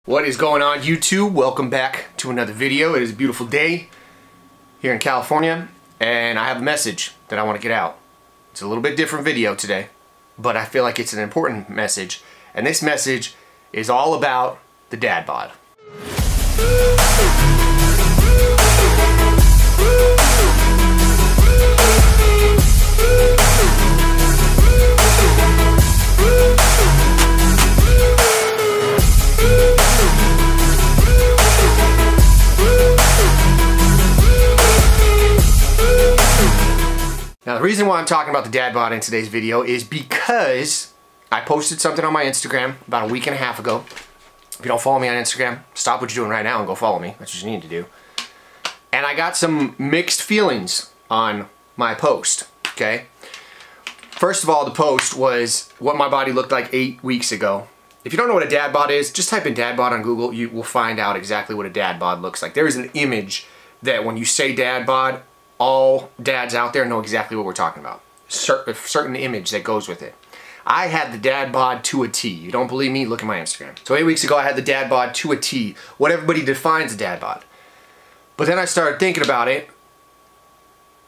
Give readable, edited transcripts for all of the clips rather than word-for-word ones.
What is going on, YouTube? Welcome back to another video. It is a beautiful day here in California, and I have a message that I want to get out. It's a little bit different video today, but I feel like it's an important message, and this message is all about the dad bod. Now, the reason why I'm talking about the dad bod in today's video is because I posted something on my Instagram about a week and a half ago. If you don't follow me on Instagram, stop what you're doing right now and go follow me. That's what you need to do. And I got some mixed feelings on my post, okay? First of all, the post was what my body looked like 8 weeks ago. If you don't know what a dad bod is, just type in dad bod on Google. You will find out exactly what a dad bod looks like. There is an image that when you say dad bod, all dads out there know exactly what we're talking about. A certain image that goes with it. I had the dad bod to a T. You don't believe me? Look at my Instagram. So 8 weeks ago, I had the dad bod to a T. What everybody defines a dad bod. But then I started thinking about it,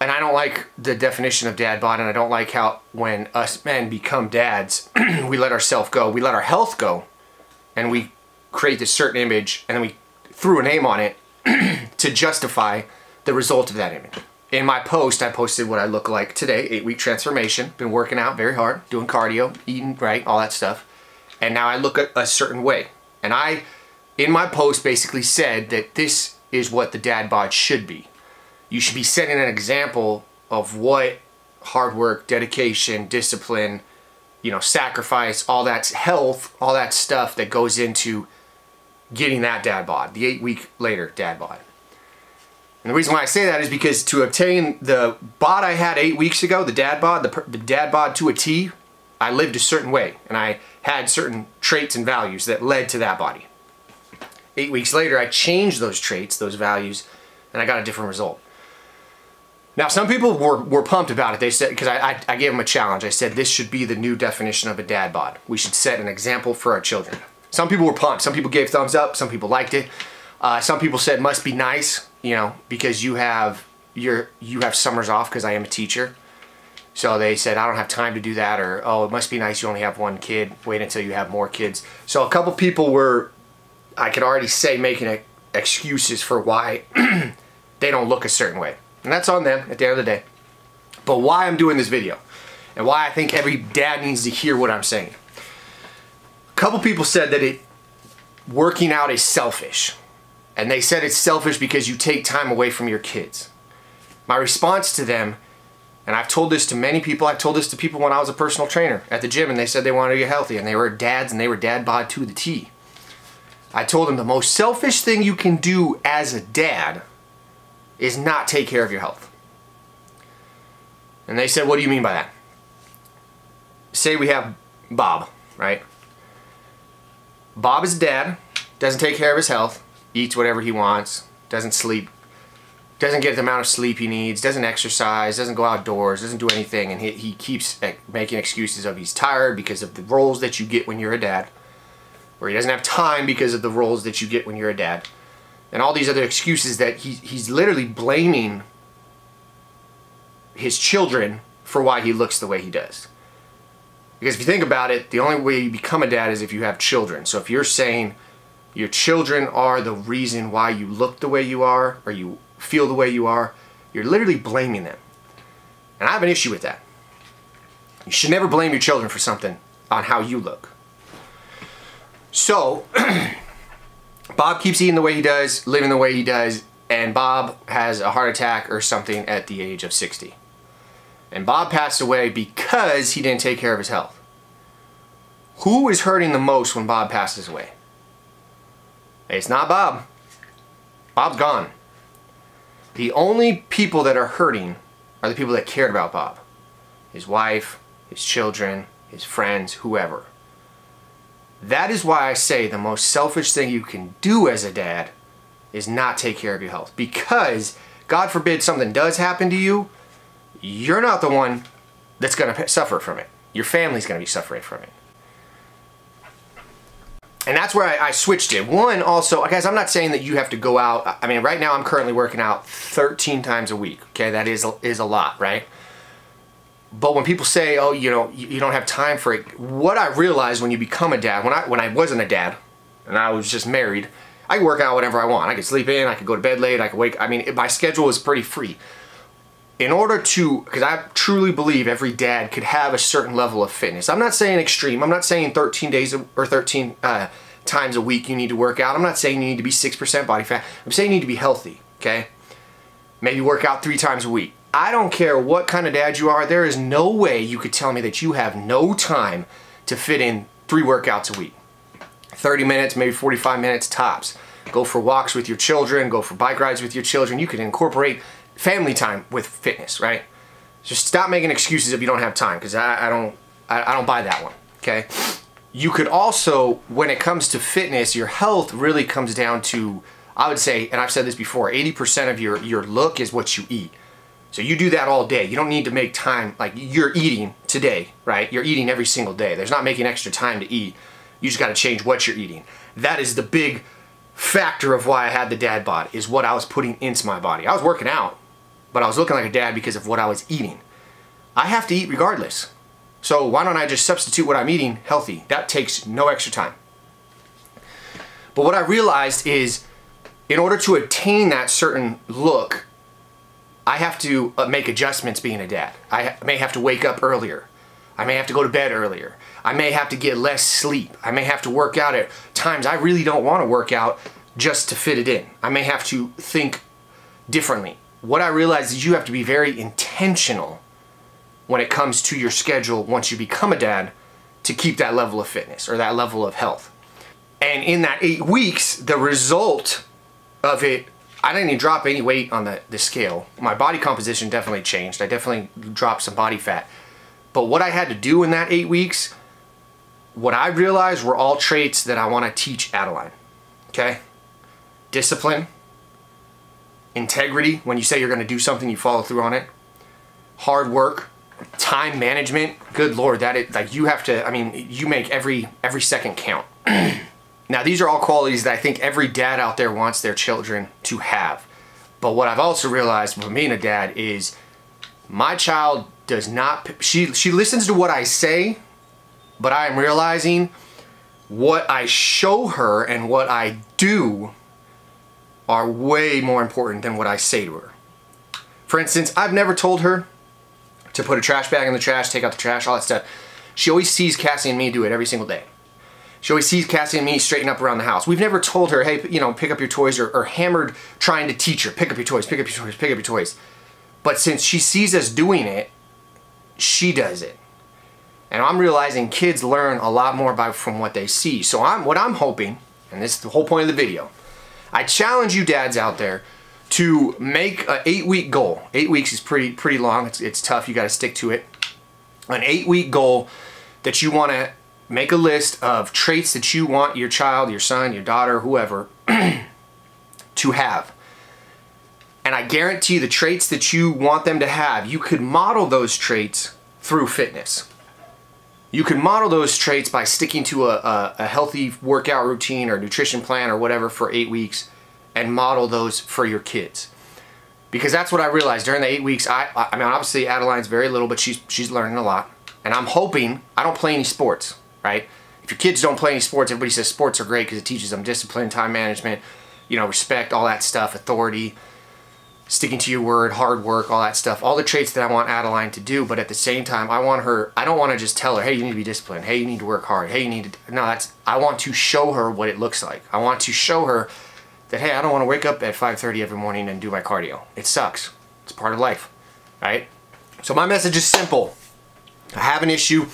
and I don't like the definition of dad bod, and I don't like how when us men become dads, we let ourselves go, we let our health go, and we create this certain image, and then we threw a name on it to justify the result of that image. In my post, I posted what I look like today, 8-week transformation. Been working out very hard, doing cardio, eating right, all that stuff. And now I look a certain way. And I, in my post, basically said that this is what the dad bod should be. You should be setting an example of what hard work, dedication, discipline, sacrifice, all that health, all that stuff that goes into getting that dad bod, the 8-week later dad bod. And the reason why I say that is because to obtain the bod I had 8 weeks ago, the dad bod, the dad bod to a T, I lived a certain way, and I had certain traits and values that led to that body. 8 weeks later, I changed those traits, those values, and I got a different result. Now, some people were pumped about it. They said, because I gave them a challenge. I said, this should be the new definition of a dad bod. We should set an example for our children. Some people were pumped. Some people gave thumbs up. Some people liked it. Some people said, must be nice, because you have summers off, because I am a teacher. So they said, I don't have time to do that, or, oh, it must be nice you only have one kid. Wait until you have more kids. So a couple people were, I could already say, making excuses for why they don't look a certain way. And that's on them at the end of the day. But why I'm doing this video, and why I think every dad needs to hear what I'm saying. A couple people said that working out is selfish. And they said it's selfish because you take time away from your kids. My response to them, and I've told this to many people, I've told this to people when I was a personal trainer at the gym, and they said they wanted to get healthy, and they were dads, and they were dad bod to the T. I told them the most selfish thing you can do as a dad is not take care of your health. And they said, what do you mean by that? Say we have Bob, right? Bob is a dad, doesn't take care of his health, eats whatever he wants, doesn't sleep, doesn't get the amount of sleep he needs, doesn't exercise, doesn't go outdoors, doesn't do anything, and he keeps making excuses of he's tired because of the roles that you get when you're a dad, or he doesn't have time because of the roles that you get when you're a dad, and all these other excuses that he's literally blaming his children for why he looks the way he does. Because if you think about it, the only way you become a dad is if you have children. So if you're saying your children are the reason why you look the way you are, or you feel the way you are, you're literally blaming them. And I have an issue with that. You should never blame your children for something on how you look. So, Bob keeps eating the way he does, living the way he does, and Bob has a heart attack or something at the age of 60. And Bob passed away because he didn't take care of his health. Who is hurting the most when Bob passes away? It's not Bob. Bob's gone. The only people that are hurting are the people that cared about Bob. His wife, his children, his friends, whoever. That is why I say the most selfish thing you can do as a dad is not take care of your health. Because, God forbid something does happen to you, you're not the one that's going to suffer from it. Your family's going to be suffering from it. And that's where I switched it. One, also, guys, I'm not saying that you have to go out. I mean, right now I'm currently working out 13 times a week. Okay, that is a lot, right? But when people say, oh, you know, you don't have time for it, what I realized when you become a dad, when I wasn't a dad, and I was just married, I could work out whatever I want. I could sleep in, I could go to bed late, I could wake, I mean, my schedule was pretty free. In order to, because I truly believe every dad could have a certain level of fitness. I'm not saying extreme. I'm not saying 13 days or 13 times a week you need to work out. I'm not saying you need to be 6% body fat. I'm saying you need to be healthy, okay? Maybe work out 3 times a week. I don't care what kind of dad you are. There is no way you could tell me that you have no time to fit in 3 workouts a week. 30 minutes, maybe 45 minutes tops. Go for walks with your children. Go for bike rides with your children. You can incorporate family time with fitness, right? Just stop making excuses if you don't have time, because I don't buy that one, okay? You could also, when it comes to fitness, your health really comes down to, I would say, and I've said this before, 80% of your look is what you eat. So you do that all day. You don't need to make time, like you're eating today, right? You're eating every single day. There's not making extra time to eat. You just got to change what you're eating. That is the big factor of why I had the dad bod, is what I was putting into my body. I was working out, but I was looking like a dad because of what I was eating. I have to eat regardless. So why don't I just substitute what I'm eating healthy? That takes no extra time. But what I realized is, in order to attain that certain look, I have to make adjustments being a dad. I may have to wake up earlier. I may have to go to bed earlier. I may have to get less sleep. I may have to work out at times I really don't want to work out just to fit it in. I may have to think differently. What I realized is you have to be very intentional when it comes to your schedule once you become a dad to keep that level of fitness or that level of health. And in that 8 weeks, the result of it, I didn't even drop any weight on the scale. My body composition definitely changed. I definitely dropped some body fat. But what I had to do in that 8 weeks, what I realized were all traits that I want to teach Adeline. Okay? Discipline. Integrity. When you say you're going to do something, you follow through on it. Hard work. Time management. Good Lord, that is, like, you have to, I mean, you make every second count. Now, these are all qualities that I think every dad out there wants their children to have. But what I've also realized from being a dad is my child does not, she listens to what I say, but I am realizing what I show her and what I do are way more important than what I say to her. For instance, I've never told her to put a trash bag in the trash, take out the trash, all that stuff. She always sees Cassie and me do it every single day. She always sees Cassie and me straighten up around the house. We've never told her, hey, you know, pick up your toys, or hammered trying to teach her, pick up your toys, pick up your toys, pick up your toys. But since she sees us doing it, she does it. And I'm realizing kids learn a lot more from what they see. So what I'm hoping, and this is the whole point of the video, I challenge you dads out there to make an 8-week goal. 8 weeks is pretty long. It's tough. You got to stick to it. An 8-week goal that you want to make a list of traits that you want your child, your son, your daughter, whoever, to have. And I guarantee the traits that you want them to have, you could model those traits through fitness. You can model those traits by sticking to a healthy workout routine or nutrition plan or whatever for 8 weeks, and model those for your kids. Because that's what I realized during the 8 weeks. I mean, obviously Adeline's very little, but she's learning a lot. And I'm hoping, I don't play any sports, right? If your kids don't play any sports, everybody says sports are great because it teaches them discipline, time management, you know, respect, all that stuff, authority, sticking to your word, hard work, all that stuff. All the traits that I want Adeline to do, but at the same time, I don't want to just tell her, hey, you need to be disciplined. Hey, you need to work hard. Hey, you need to, no, I want to show her what it looks like. I want to show her that, hey, I don't want to wake up at 5:30 every morning and do my cardio. It sucks. It's part of life, right? So my message is simple. I have an issue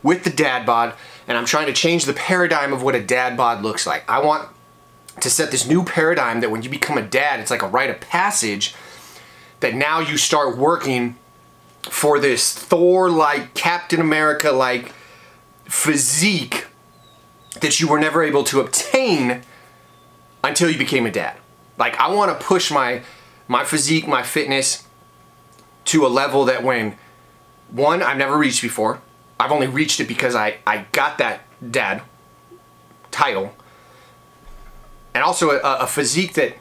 with the dad bod, and I'm trying to change the paradigm of what a dad bod looks like. I want to set this new paradigm that when you become a dad, it's like a rite of passage, that now you start working for this Thor-like, Captain America-like physique that you were never able to obtain until you became a dad. Like, I want to push my physique, my fitness to a level that one, I've never reached before. I've only reached it because I got that dad title. And also a physique that,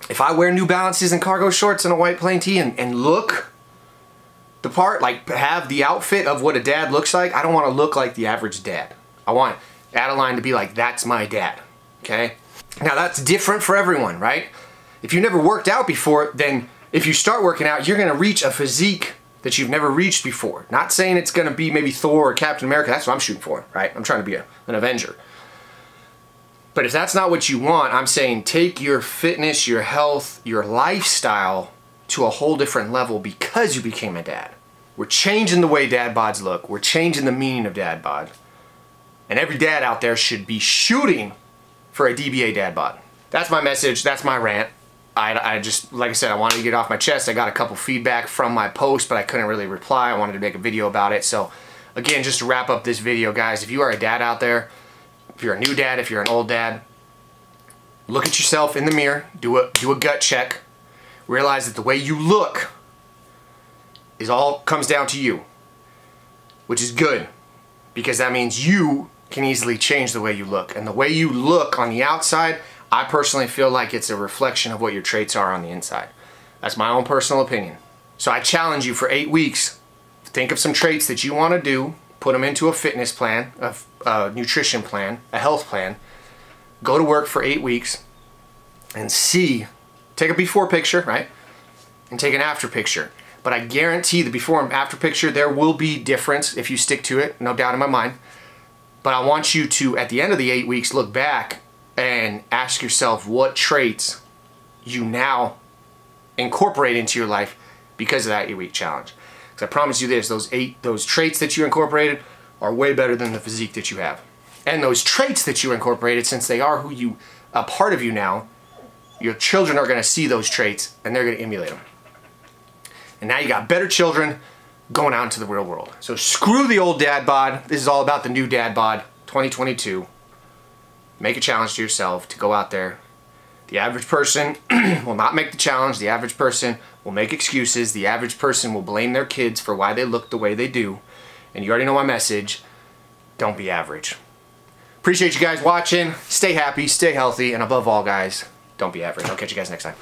if I wear New Balances and cargo shorts and a white plain tee and look the part, like have the outfit of what a dad looks like, I don't want to look like the average dad. I want Adeline to be like, that's my dad, okay? Now that's different for everyone, right? If you've never worked out before, then if you start working out, you're gonna reach a physique that you've never reached before. Not saying it's gonna be maybe Thor or Captain America, that's what I'm shooting for, right? I'm trying to be an Avenger. But if that's not what you want, I'm saying take your fitness, your health, your lifestyle to a whole different level because you became a dad. We're changing the way dad bods look. We're changing the meaning of dad bod. And every dad out there should be shooting for a DBA dad bod. That's my message, that's my rant. I just, like I said, I wanted to get off my chest. I got a couple feedback from my post, but I couldn't really reply. I wanted to make a video about it. So again, just to wrap up this video, guys, if you are a dad out there, if you're a new dad, if you're an old dad, look at yourself in the mirror, do a gut check, realize that the way you look is all comes down to you, which is good, because that means you can easily change the way you look. And the way you look on the outside, I personally feel like it's a reflection of what your traits are on the inside. That's my own personal opinion. So I challenge you for 8 weeks, think of some traits that you want to do, put them into a fitness plan, a nutrition plan, a health plan, go to work for 8 weeks and see, take a before picture, right? And take an after picture. But I guarantee the before and after picture, there will be difference if you stick to it, no doubt in my mind. But I want you to, at the end of the 8 weeks, look back and ask yourself what traits you now incorporate into your life because of that 8-week challenge. Because I promise you this, those traits that you incorporated are way better than the physique that you have. And those traits that you incorporated, since they are a part of you now, your children are going to see those traits and they're going to emulate them. And now you got better children going out into the real world. So screw the old dad bod. This is all about the new dad bod 2022. Make a challenge to yourself to go out there. The average person will not make the challenge. The average person will make excuses. The average person will blame their kids for why they look the way they do. And you already know my message. Don't be average. Appreciate you guys watching. Stay happy, stay healthy, and above all, guys, don't be average. I'll catch you guys next time.